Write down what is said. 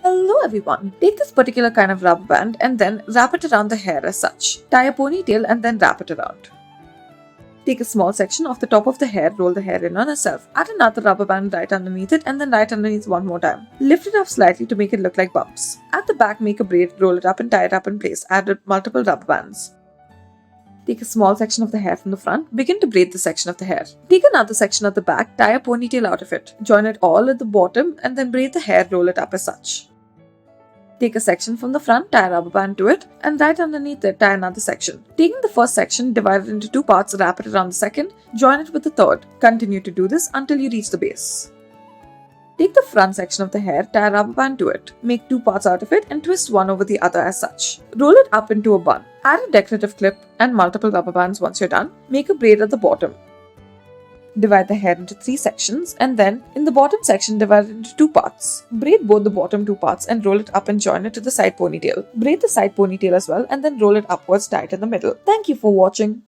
Hello everyone. Take this particular kind of rubber band and then wrap it around the hair as such. Tie a ponytail and then wrap it around. Take a small section of the top of the hair, roll the hair in on itself. Add another rubber band right underneath it and then right underneath one more time. Lift it up slightly to make it look like bumps. At the back, make a braid, roll it up and tie it up in place. Add multiple rubber bands. Take a small section of the hair from the front. Begin to braid the section of the hair. Take another section at the back, tie a ponytail out of it. Join it all at the bottom and then braid the hair, roll it up as such. Take a section from the front, tie a rubber band to it, and right underneath it, tie another section. Taking the first section, divide it into two parts, wrap it around the second, join it with the third. Continue to do this until you reach the base. Take the front section of the hair, tie a rubber band to it. Make two parts out of it and twist one over the other as such. Roll it up into a bun. Add a decorative clip and multiple rubber bands once you're done. Make a braid at the bottom. Divide the hair into three sections and then in the bottom section divide it into two parts. Braid both the bottom two parts and roll it up and join it to the side ponytail. Braid the side ponytail as well and then roll it upwards, tie it in the middle. Thank you for watching.